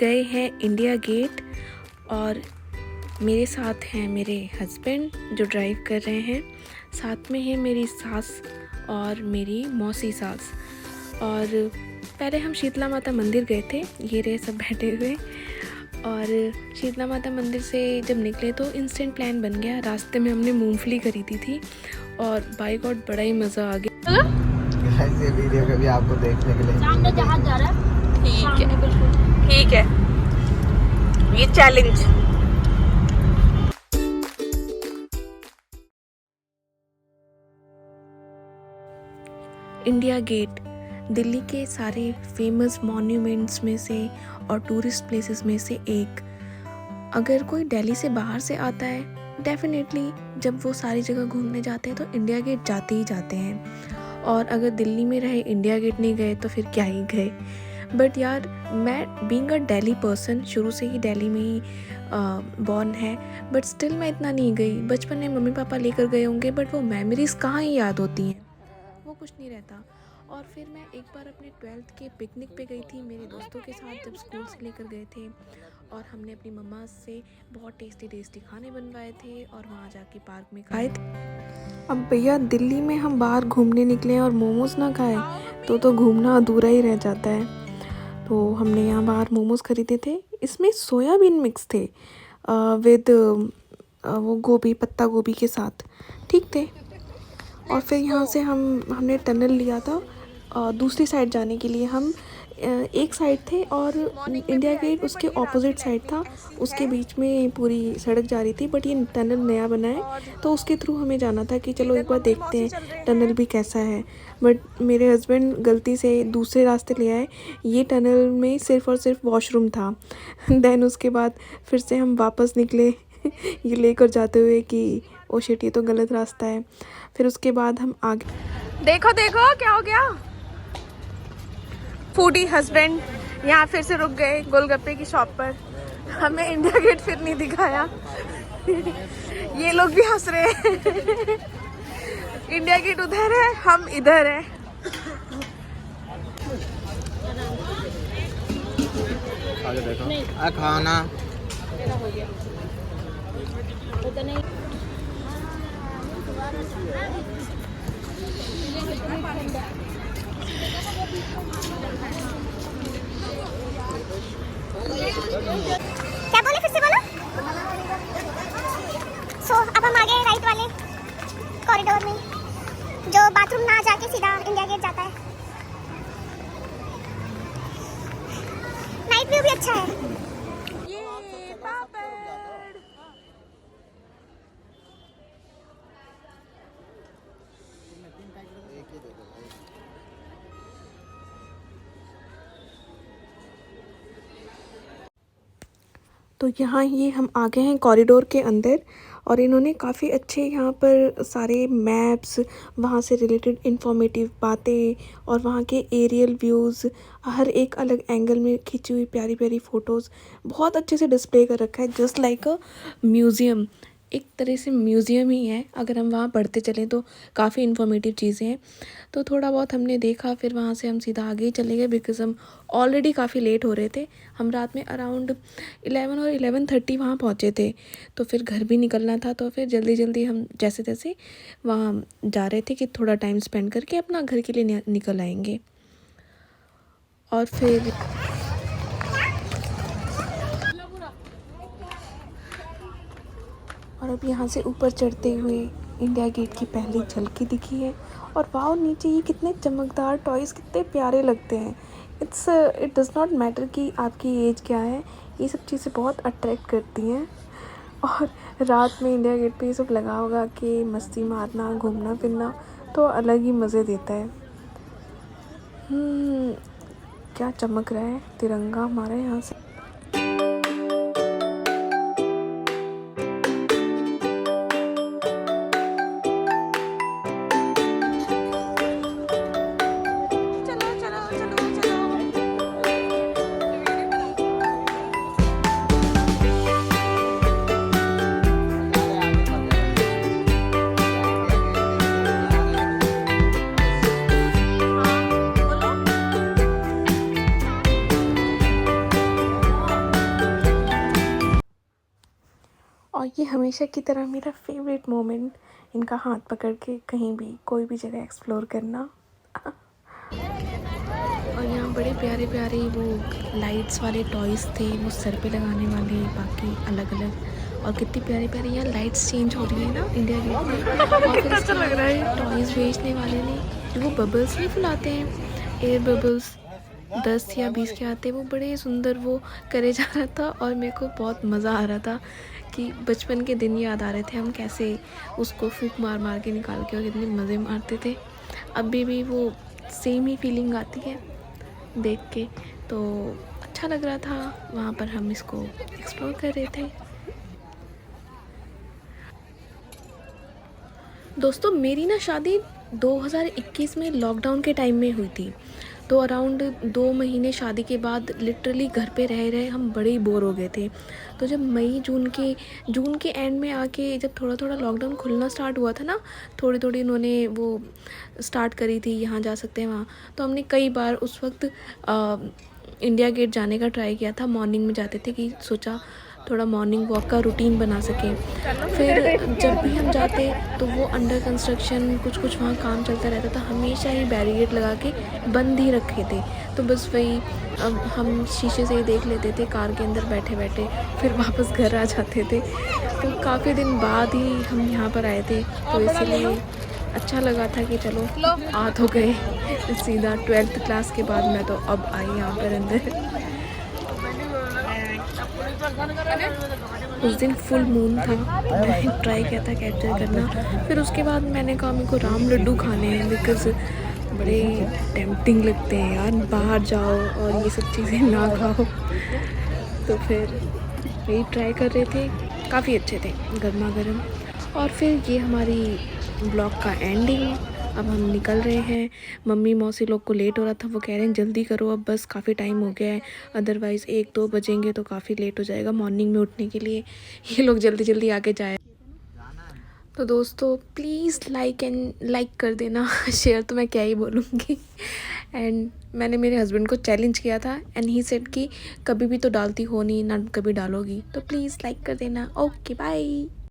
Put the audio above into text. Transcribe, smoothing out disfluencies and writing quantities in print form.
गए हैं India gate और मेरे साथ हैं मेरे हस्बैंड जो ड्राइव कर रहे हैं, साथ में है मेरी सास और मेरी मौसी सास। और पहले हम शीतला माता मंदिर गए थे, ये रहे सब बैठे हुए। और शीतला माता मंदिर से जब निकले तो इंस्टेंट प्लान बन गया। रास्ते में हमने मूंगफली खरीदी थी और बाय गॉड बड़ा ही मज़ा आ गया। ऐसे वीडियो कभी आपको देखने के लिए सामने जहाज जा रहा है। ठीक है, ये चैलेंज। इंडिया गेट दिल्ली के सारे फेमस मॉन्यूमेंट्स में से और टूरिस्ट प्लेसेस में से एक। अगर कोई दिल्ली से बाहर से आता है, डेफिनेटली जब वो सारी जगह घूमने जाते हैं तो इंडिया गेट जाते ही जाते हैं। और अगर दिल्ली में रहे इंडिया गेट नहीं गए तो फिर क्या ही गए। बट यार, मैं बीइंग अ दिल्ली पर्सन, शुरू से ही दिल्ली में ही बॉर्न है, बट स्टिल मैं इतना नहीं गई। बचपन में मम्मी पापा लेकर गए होंगे, बट वो मेमोरीज़ कहाँ ही याद होती हैं, वो कुछ नहीं रहता। और फिर मैं एक बार अपने 12th के पिकनिक पे गई थी मेरे दोस्तों के साथ, जब स्कूल से लेकर गए थे। और हमने अपनी मम्मा से बहुत टेस्टी खाने बनवाए थे और वहाँ जाके पार्क में खाए थे। अब भैया, दिल्ली में हम बाहर घूमने निकले और मोमोज़ ना खाए तो घूमना अधूरा ही रह जाता है। तो हमने यहाँ बाहर मोमोज़ खरीदे थे, इसमें सोयाबीन मिक्स थे विद वो गोभी, पत्ता गोभी के साथ, ठीक थे। और फिर यहाँ से हमने टनल लिया था दूसरी साइड जाने के लिए। हम एक साइड थे और इंडिया गेट उसके ऑपोजिट साइड था, उसके बीच में पूरी सड़क जा रही थी। बट ये टनल नया बना है तो उसके थ्रू हमें जाना था कि चलो एक बार देखते हैं टनल भी कैसा है। बट मेरे हस्बैंड गलती से दूसरे रास्ते ले आए, ये टनल में सिर्फ़ और सिर्फ वॉशरूम था। देन उसके बाद फिर से हम वापस निकले ये लेकर जाते हुए कि ओ शिट, ये तो गलत रास्ता है। फिर उसके बाद हम आगे देखो क्या हो गया। फूडी हस्बैंड यहाँ फिर से रुक गए गोलगप्पे की शॉप पर, हमें इंडिया गेट फिर नहीं दिखाया। ये लोग भी हंस रहे हैं। इंडिया गेट उधर है, हम इधर हैं। आगे देखो खाना क्या बोले, फिर से बोलो। सो अब हम आ गए राइट वाले कॉरिडोर में, जो बाथरूम ना जाके सीधा इंडिया गेट जाता है। नाइट व्यू भी अच्छा है। तो यहाँ ये हम आ गए हैं कॉरिडोर के अंदर और इन्होंने काफ़ी अच्छे यहाँ पर सारे मैप्स, वहाँ से रिलेटेड इंफॉर्मेटिव बातें और वहाँ के एरियल व्यूज़, हर एक अलग एंगल में खींची हुई प्यारी प्यारी फ़ोटोज़ बहुत अच्छे से डिस्प्ले कर रखा है। जस्ट लाइक अ म्यूज़ियम, एक तरह से म्यूज़ियम ही है। अगर हम वहाँ पढ़ते चलें तो काफ़ी इन्फॉर्मेटिव चीज़ें हैं। तो थोड़ा बहुत हमने देखा, फिर वहाँ से हम सीधा आगे ही चले गए बिकॉज़ हम ऑलरेडी काफ़ी लेट हो रहे थे। हम रात में अराउंड 11 और 11:30 वहाँ पहुँचे थे, तो फिर घर भी निकलना था। तो फिर जल्दी हम जैसे तैसे वहाँ जा रहे थे कि थोड़ा टाइम स्पेंड करके अपना घर के लिए निकल आएंगे। और फिर और अब यहाँ से ऊपर चढ़ते हुए इंडिया गेट की पहली झलकी दिखी है। और वाह, नीचे ये कितने चमकदार टॉयज़, कितने प्यारे लगते हैं। इट डज़ नॉट मैटर कि आपकी एज क्या है, ये सब चीज़ें बहुत अट्रैक्ट करती हैं। और रात में इंडिया गेट पे ये सब लगा होगा कि मस्ती मारना, घूमना फिरना तो अलग ही मज़े देता है। क्या चमक रहा है तिरंगा हमारे यहाँ से। हमेशा की तरह मेरा फेवरेट मोमेंट इनका हाथ पकड़ के कहीं भी कोई भी जगह एक्सप्लोर करना। और यहाँ बड़े प्यारे प्यारे वो लाइट्स वाले टॉयज़ थे, वो सर पे लगाने वाले, बाकी अलग अलग। और कितनी प्यारी प्यारी यहाँ लाइट्स चेंज हो रही है ना इंडिया गेट में। और फिर अच्छा लग रहा है। टॉयज़ बेचने वाले ने जो वो बबल्स नहीं फुलाते हैं, एयर बबल्स 10 या 20 के आते हैं, वो बड़े सुंदर वो करे जा रहा था। और मेरे को बहुत मज़ा आ रहा था कि बचपन के दिन याद आ रहे थे, हम कैसे उसको फूंक मार मार के निकाल के और कितने मज़े मारते थे। अभी भी वो सेम ही फीलिंग आती है देख के, तो अच्छा लग रहा था। वहाँ पर हम इसको एक्सप्लोर कर रहे थे। दोस्तों मेरी ना शादी 2021 में लॉकडाउन के टाइम में हुई थी, तो अराउंड 2 महीने शादी के बाद लिटरली घर पे रह रहे हम बड़े ही बोर हो गए थे। तो जब जून के एंड में आके जब थोड़ा थोड़ा लॉकडाउन खुलना स्टार्ट हुआ था ना, थोड़ी थोड़ी उन्होंने वो स्टार्ट करी थी, यहाँ जा सकते हैं वहाँ, तो हमने कई बार उस वक्त इंडिया गेट जाने का ट्राई किया था। मॉर्निंग में जाते थे कि सोचा थोड़ा मॉर्निंग वॉक का रूटीन बना सकें। फिर जब भी हम जाते तो वो अंडर कंस्ट्रक्शन कुछ वहाँ काम चलता रहता था, हमेशा ही बैरिकेड लगा के बंद ही रखे थे। तो बस वही अब हम शीशे से ही देख लेते थे कार के अंदर बैठे बैठे, फिर वापस घर आ जाते थे। तो काफ़ी दिन बाद ही हम यहाँ पर आए थे, तो इसीलिए अच्छा लगा था कि चलो आ तो गए। सीधा 12th क्लास के बाद मैं तो अब आई यहाँ पर अंदर। उस दिन फुल मून था, तो मैं ट्राई किया था कैप्चर करना। फिर उसके बाद मैंने कहा मेरे को राम लड्डू खाने हैं, बिकॉज़ बड़े टेम्पटिंग लगते हैं यार, बाहर जाओ और ये सब चीज़ें ना खाओ। तो फिर वही ट्राई कर रहे थे, काफ़ी अच्छे थे, गर्मा गर्म। और फिर ये हमारी ब्लॉग का एंडिंग। अब हम निकल रहे हैं। मम्मी मौसी लोग को लेट हो रहा था, वो कह रहे हैं जल्दी करो, अब बस काफ़ी टाइम हो गया है, अदरवाइज़ 1-2 बजेंगे तो काफ़ी लेट हो जाएगा मॉर्निंग में उठने के लिए। ये लोग जल्दी जल्दी आके जाए। तो दोस्तों प्लीज़ लाइक कर देना। शेयर तो मैं क्या ही बोलूँगी। एंड मैंने मेरे हस्बैंड को चैलेंज किया था, एंड ही सेड कि कभी भी तो डालती हो नहीं ना, कभी डालोगी, तो प्लीज़ लाइक कर देना। Okay bye.